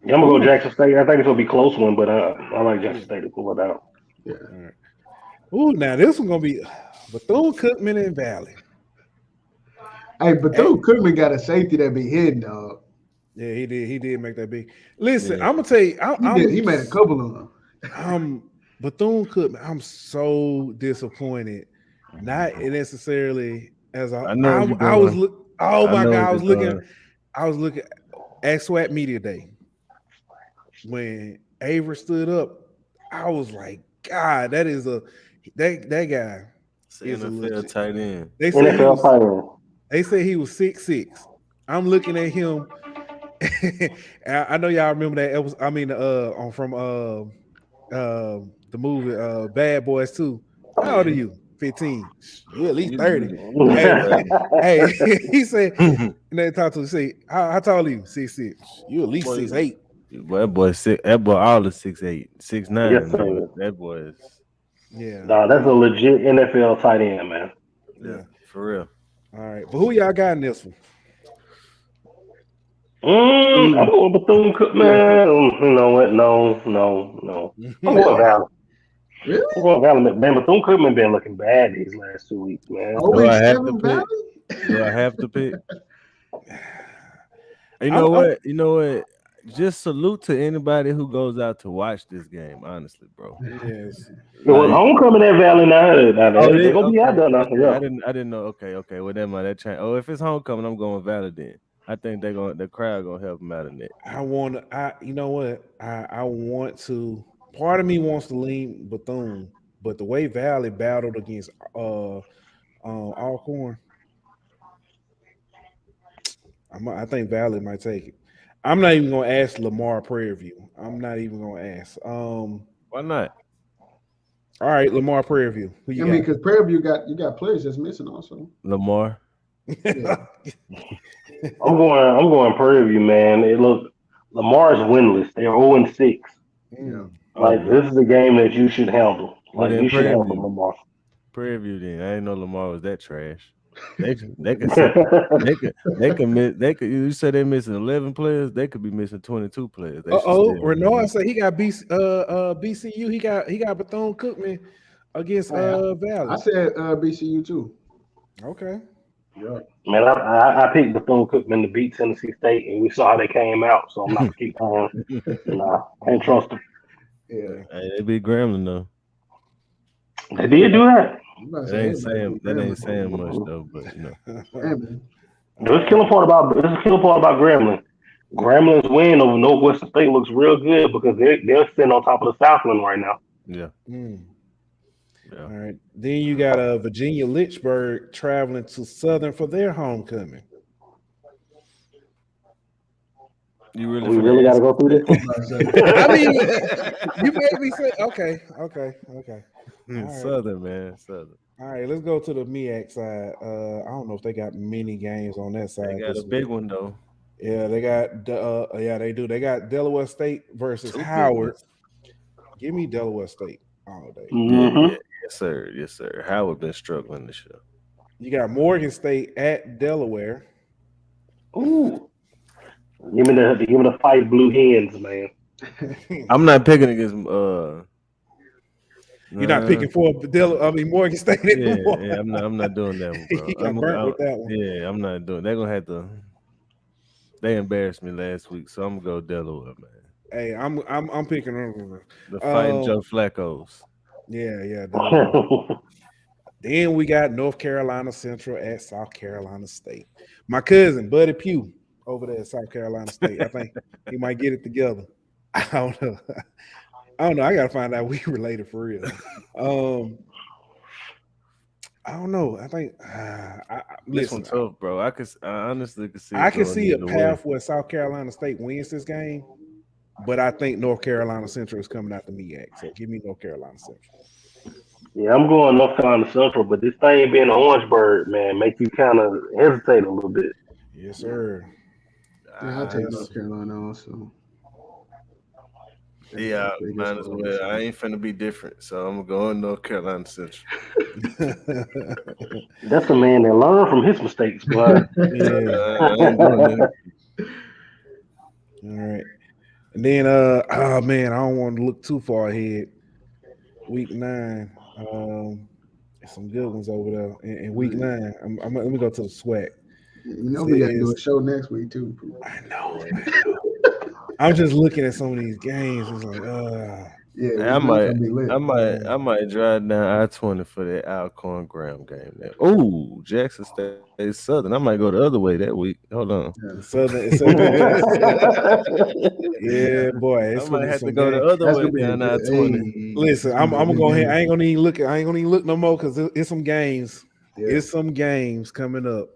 Yeah, I'm gonna go Jackson State. I think it's gonna be a close one, but I like Jackson State to pull it out. Yeah. All right. Ooh, now this one's gonna be Bethune-Cookman and Valley. Hey, Bethune-Cookman got a safety that be hidden, dog. Yeah, he did. He did make that big. Listen, I'm gonna tell you, he made a couple of them. Bethune-Cookman. I'm so disappointed. Not necessarily as I was looking at SWAC Media Day when Avery stood up. I was like, God, that guy. Is NFL tight end. They said he was 6'6". I'm looking at him. I know y'all remember that. It was, from the movie Bad Boys 2. How old are you? 15. You at least 30. hey, he said, and they talked to him, say, how tall are you? 6'6". You at least 6'8". Well, that boy all is 6'8", 6'9". Yes, sir. That boy is. Yeah. Nah, that's a legit NFL tight end, man. Yeah, for real. All right, but who y'all got in this one? I'm going Bethune-Cookman. You know what? No. I'm going Valley. Really? I'm going Valley. Man, Bethune-Cookman been looking bad these last 2 weeks, man. Do I have to pick? You know what? Just salute to anybody who goes out to watch this game, honestly, bro. Yes. Well, homecoming at Valley now. They're gonna be out there now. Yeah. I didn't know. Okay. Well, then that change. Oh, if it's homecoming, I'm going Valley then. I think the crowd gonna help them out in that. I want to. Part of me wants to lean Bethune, but the way Valley battled against Alcorn, I think Valley might take it. I'm not even gonna ask Lamar Prairie View. I'm not even gonna ask. Why not? All right, Lamar Prairie View. Who you I mean, got? because Prairie View you got players that's missing also. Lamar. Yeah. I'm going Prairie View, man. Lamar's winless. They're 0-6. Yeah. Like this is a game that you should handle. Well, Like then you should Prairie handle View. Lamar. Prairie View. Then I didn't know Lamar was that trash. They could miss. They could. You said they're missing 11 players. They could be missing 22 players. They should still Renard said he got BCU. He got Bethune Cookman against Valley. I said BCU too. Okay. Yeah. Man, I picked Bethune-Cookman to beat Tennessee State, and we saw how they came out. So I'm not gonna keep playing. Nah, can't trust them. Yeah. Hey, they beat Grambling though. They did do that. That ain't saying much though, but you know. Hey, man. This is the killer part about Grambling. Grambling's win over Northwestern State looks real good because they're sitting on top of the Southland right now. Yeah. All right. Then you got Virginia Lynchburg traveling to Southern for their homecoming. You We really got to go through this. I mean, you made me say, okay. Right. Southern, man, Southern. All right, let's go to the MEAC side. I don't know if they got many games on that side. They got a big one though. Yeah, they got. They do. They got Delaware State versus Howard. Give me Delaware State all day. Mm-hmm. Yeah, yes, sir. Howard been struggling this year. You got Morgan State at Delaware. Ooh, give me the 5 blue hens, man. I'm not picking against. You're not picking for Morgan State anymore. Yeah, I'm not doing that one, bro. You got burnt with that one. Yeah, I'm not doing. They're gonna have to. They embarrassed me last week, so I'm gonna go Delaware, man. Hey, I'm picking the fighting Joe Flacco's. Yeah. Then we got North Carolina Central at South Carolina State. My cousin Buddy Pugh over there at South Carolina State. I think he might get it together. I don't know. I gotta find out we related for real. I don't know. I think this one's tough, bro. I honestly could see. I can see a path where South Carolina State wins this game, but I think North Carolina Central is coming out the MEAC. So give me North Carolina Central. Yeah, I'm going North Carolina Central, but this thing being an Orangeburg, man, make you kind of hesitate a little bit. Yes, sir. Yeah, I'll take North Carolina also. Yeah, might as well. I ain't finna be different, so I'm going North Carolina Central. That's a man that learned from his mistakes, boy. All right. And then I don't want to look too far ahead. Week 9. Some good ones over there. In week 9. Let me go to the SWAC. You know we got to do a show next week too. I know. I'm just looking at some of these games. It's like, Yeah, I might drive down I-20 for that Alcorn Graham game. Oh, Jackson State Southern. I might go the other way that week. Hold on. Yeah, Southern. Yeah, boy. It's I might have to go the other way down I-20. Listen, I'm gonna go ahead. I ain't gonna even look no more because it's some games. Yeah. It's some games coming up.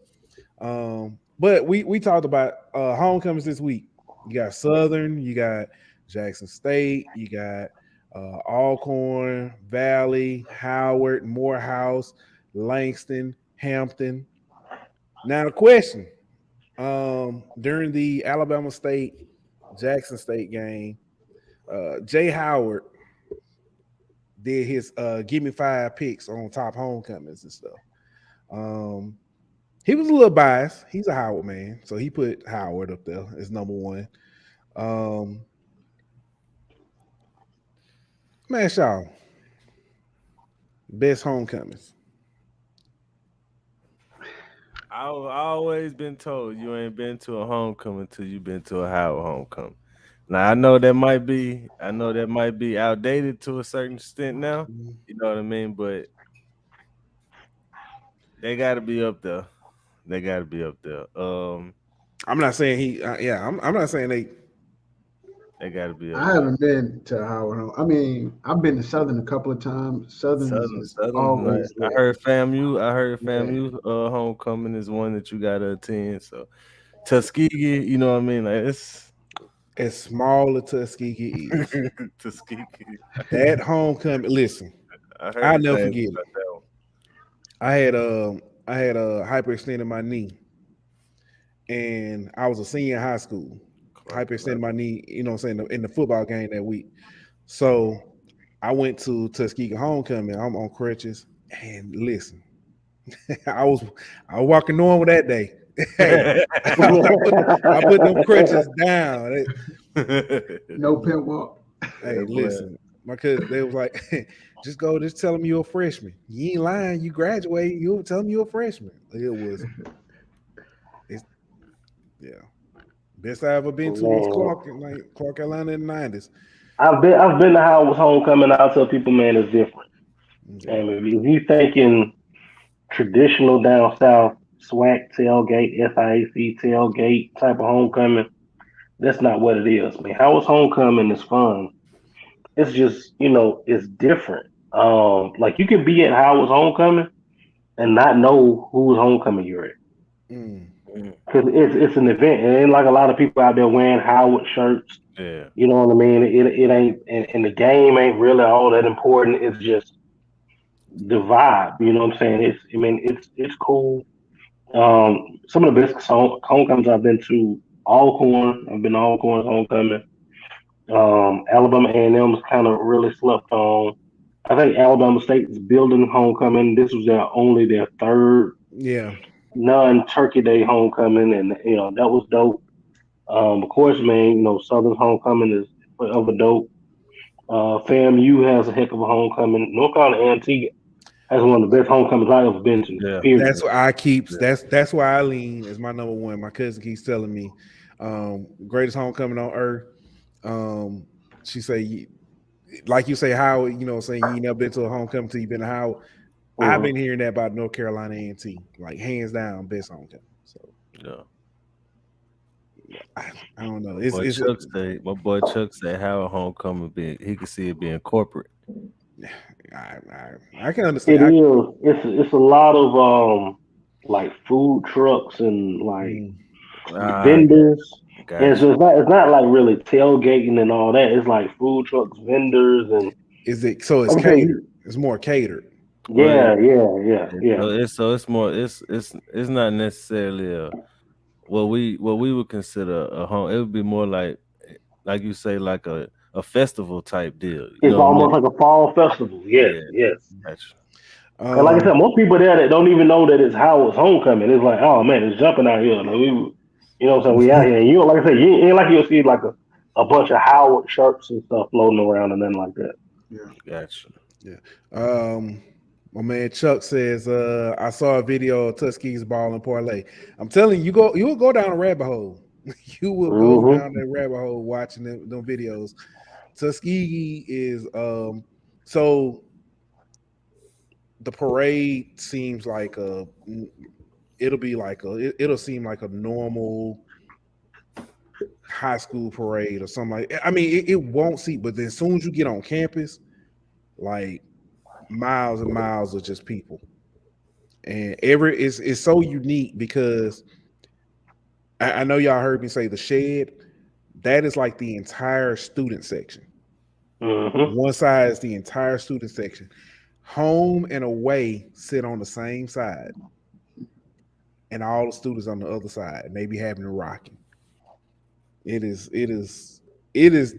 But we talked about homecomings this week. You got Southern, you got Jackson State, you got Alcorn, Valley, Howard, Morehouse, Langston, Hampton. Now the question, during the Alabama State, Jackson State game, Jay Howard did his give me 5 picks on top homecomings and stuff. He was a little biased. He's a Howard man, so he put Howard up there as number 1. Man, y'all, best homecomings. I've always been told you ain't been to a homecoming till you've been to a Howard homecoming. Now I know that might be outdated to a certain extent now. You know what I mean? But they got to be up there. I'm not saying I'm not saying they got to be up I there. haven't been to Howard. I mean, I've been to Southern a couple of times. Southern always I heard FAMU homecoming is one that you got to attend. So Tuskegee, you know what I mean? Like as small as Tuskegee is, Tuskegee. that homecoming. Listen, I heard I'll the never things forget it. about that one. I had hyperextended my knee, and I was a senior in high school. Hyperextended my knee, you know what I'm saying, in the football game that week. So I went to Tuskegee homecoming. I'm on crutches, and listen, I was walking normal that day. Hey, I put them crutches down. No pimp walk. Hey, listen, my cousin, they was like, just tell them you're a freshman. You ain't lying. You graduate. You tell them you're a freshman. Yeah. Best I ever been to was Clark Carolina in the 90s. I've been to Howard's homecoming. I'll tell people, man, it's different. Yeah. And if you thinking traditional down south, SWAC tailgate, SIAC tailgate type of homecoming, that's not what it is, man. Howard's homecoming is fun. It's just, it's different. Like you can be at Howard's homecoming and not know whose homecoming you're at. Because it's an event. And ain't like a lot of people out there wearing Howard shirts. Yeah. You know what I mean? It ain't, and the game ain't really all that important. It's just the vibe. You know what I'm saying? It's cool. Some of the best homecomings I've been to, Alcorn. I've been to Alcorn's homecoming. Alabama A&M is kind of really slept on. I think Alabama State is building homecoming. This was their third non-Turkey Day homecoming, and that was dope. Of course, man, Southern's homecoming is forever dope. FAMU has a heck of a homecoming. North Carolina A&T has one of the best homecomings I've ever been to. Yeah. Period. That's why I keep. That's why I lean as my number one. My cousin keeps telling me, greatest homecoming on earth. She say, like you say, Howard. You know, saying you ain't never been to a homecoming till you been to Howard. I've been hearing that about North Carolina A&T, like hands down best homecoming. So yeah. I don't know. My boy Chuck said Howard homecoming he could see it being corporate. I can understand. It's a lot of like food trucks and like vendors. And so it's not like really tailgating and all that. It's like food trucks, vendors, and it's catered. It's more catered. Yeah. It's more. It's not necessarily what we would consider a home. It would be more like you say, like a festival type deal. It's almost like a fall festival. Yes. Gotcha. And like I said, most people there that don't even know that it's Howard's homecoming. It's like, oh man, it's jumping out here. Like, you know what I'm saying? We out here. And like I said, you ain't like you'll see like a bunch of Howard shirts and stuff floating around and nothing like that. Yeah. Gotcha. Yeah. My man Chuck says, I saw a video of Tuskegee's ball and parlay. I'm telling you, you will go down a rabbit hole. You will go down that rabbit hole watching them videos. Tuskegee is so the parade seems like it'll seem like a normal high school parade or something like. I mean, it won't see, but then as soon as you get on campus, like miles and miles of just people, and it's so unique because I know y'all heard me say the shed. That is like the entire student section. One side is the entire student section. Home and away sit on the same side, and all the students on the other side, and they be having a rocking. It is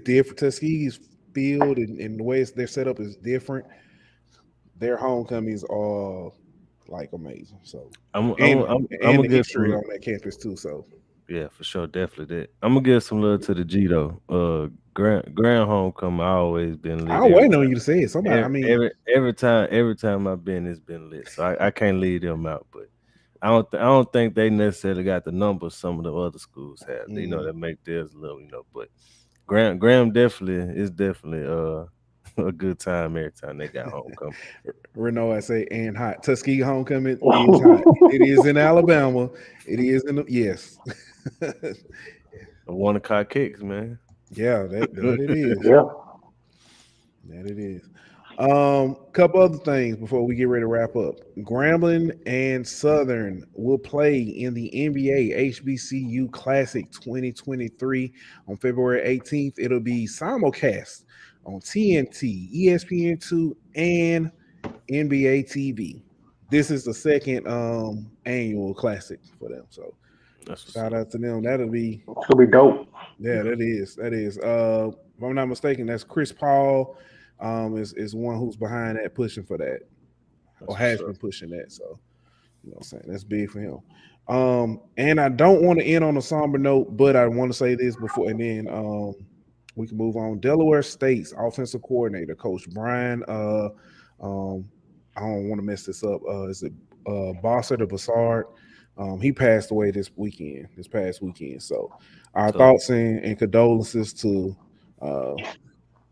different. Tuskegee's field and the way they're set up is different. Their homecomings are like amazing. So I'm gonna get history on that campus too. So yeah, for sure, definitely that. I'm gonna give some love to the G though. Grand homecoming, I always been lit. I waiting on you to say it. Somebody, every time I've been, it's been lit. So I can't leave them out, but I don't think they necessarily got the numbers some of the other schools have. That make theirs a little, but Graham definitely is a good time every time they got homecoming. Renault, I say, and hot. Tuskegee homecoming is hot. It is in Alabama. It is in yes. The 1 o'clock kicks, man. Yeah, that it is. Yeah. That it is. Couple other things before we get ready to wrap up. Grambling and Southern will play in the NBA HBCU Classic 2023 on February 18th. It'll be simulcast on TNT, ESPN2, and NBA TV. This is the second annual classic for them. So shout out to them. That'll be It's gonna be dope. that is. If I'm not mistaken, that's Chris Paul. Is one who's behind that, pushing for that, or has been pushing that. So, you know what I'm saying? That's big for him. And I don't want to end on a somber note, but I want to say this before, and then we can move on. Delaware State's offensive coordinator, Coach Brian. I don't want to mess this up. Is it Bossert or Bassard? He passed away this past weekend. So, our thoughts and condolences to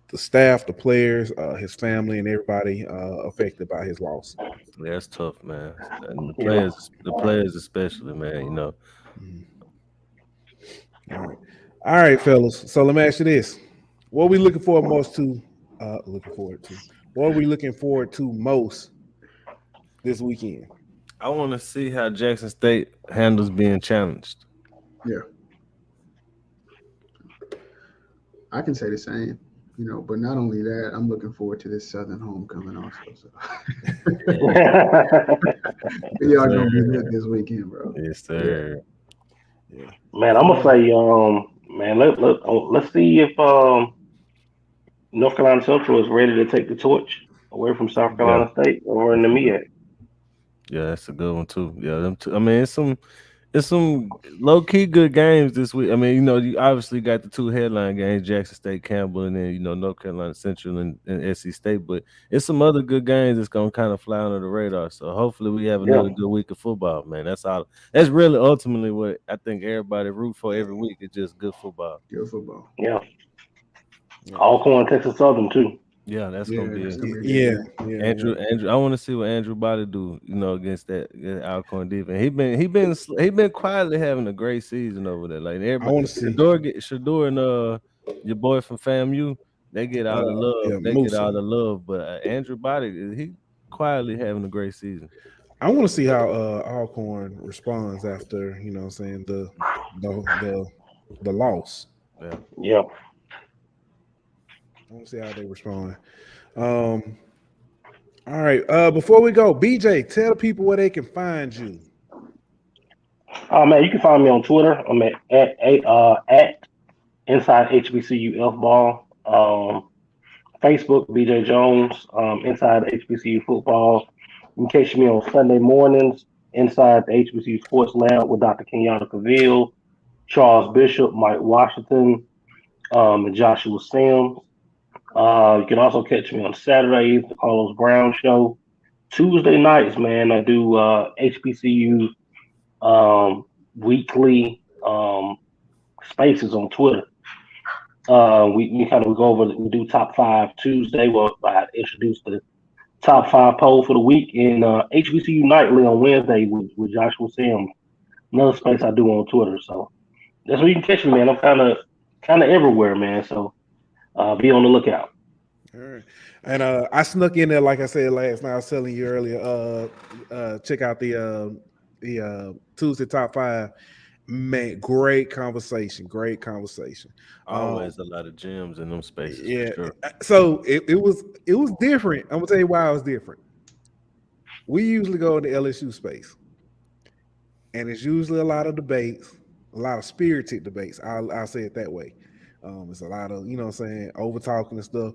the staff, the players, his family, and everybody affected by his loss. Yeah, it's tough, man. And the players especially, man. You know. All right, fellas. So let me ask you this: what are we looking forward to? What are we looking forward to most this weekend? I want to see how Jackson State handles being challenged. Yeah, I can say the same. You know, but not only that, I'm looking forward to this Southern homecoming also. So y'all gonna be lit this weekend, bro. Yes, sir. Yeah. Man, I'm gonna say, man, let's see if North Carolina Central is ready to take the torch away from South Carolina State or in the MEAC. Yeah, that's a good one too. Yeah, them two. I mean, it's some low key good games this week. I mean, you know, you obviously got the two headline games: Jackson State, Campbell, and then North Carolina Central and SC State. But it's some other good games that's gonna kind of fly under the radar. So hopefully we have another good week of football, man. That's all. That's really ultimately what I think everybody root for every week is just good football. Good football. Yeah. Alcorn, Texas Southern too. Yeah, that's gonna be it. Yeah. Andrew. I want to see what Andrew Body do, against that Alcorn defense. He been quietly having a great season over there. Like everybody, I want to see Shador and your boy from FAMU. They get all the love. Get all the love. But Andrew Body, he quietly having a great season. I want to see how Alcorn responds after saying the loss. Yeah. I want to see how they respond. All right. Before we go, BJ, tell the people where they can find you. Oh man, you can find me on Twitter. I'm at Inside HBCU F Ball. Facebook, BJ Jones. Inside HBCU Football. You can catch me on Sunday mornings inside the HBCU Sports Lab with Dr. Kenyatta Cavill, Charles Bishop, Mike Washington, and Joshua Sims. You can also catch me on Saturdays, the Carlos Brown Show. Tuesday nights, man, I do HBCU weekly spaces on Twitter. We kind of go over, we do top 5 Tuesday. Well, I introduce the top 5 poll for the week, and HBCU nightly on Wednesday with Joshua Sims. Another space I do on Twitter. So that's where you can catch me, man. I'm kind of everywhere, man. So be on the lookout. All right. And I snuck in there, like I said last night. I was telling you earlier. Check out the Tuesday top 5. Man, great conversation. Always a lot of gems in them spaces. Yeah. For sure. So it was different. I'm gonna tell you why it was different. We usually go in the LSU space, and it's usually a lot of debates, a lot of spirited debates. I'll say it that way. It's a lot of over talking and stuff.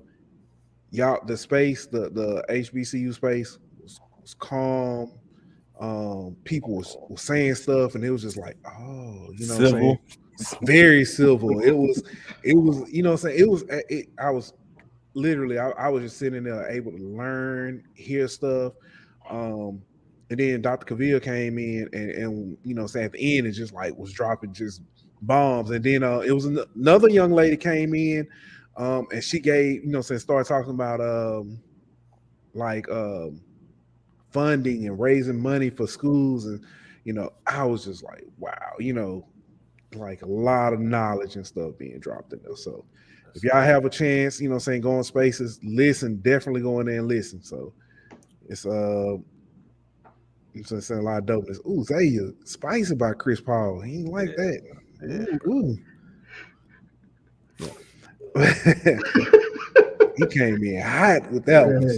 Y'all, the space, the HBCU space was calm. People was saying stuff, and it was just like, civil. Very civil. It was I was literally I was just sitting there able to learn, hear stuff. And then Dr. Cavill came in and at the end it just like was dropping just bombs. And then it was another young lady came in. And she gave, started talking about funding and raising money for schools, and I was just like, wow, like a lot of knowledge and stuff being dropped in there. So if y'all have a chance, you know what I'm saying, go on Spaces, listen, definitely go in there and listen. So it's I'm saying a lot of dopeness. Ooh, Zaya, spicy by Chris Paul. He ain't like that. Ooh. He came in hot with that one.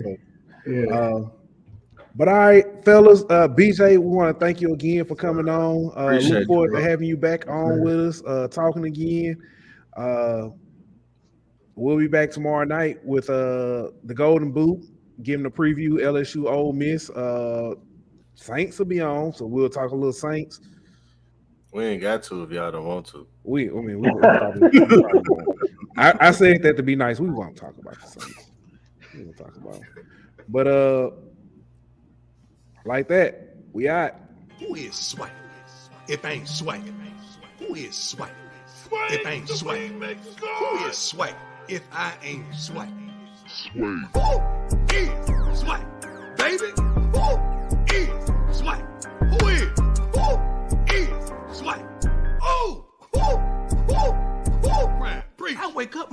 So. But all right, fellas, BJ, we want to thank you again for coming on. Look forward to having you back on with us, talking again. We'll be back tomorrow night with the Golden Boot, giving a preview LSU Ole Miss. Saints will be on, so we'll talk a little Saints. We ain't got to if y'all don't want to. We probably won't. I said that to be nice. We won't talk about the Saints. We won't talk about them. But like that, we out. Who is SWAC? If ain't SWAC, who is SWAC? If ain't SWAC, who is SWAC? If I ain't SWAC, who is SWAC? Baby, who is SWAC? Who is SWAC? Oh, crap! I wake up.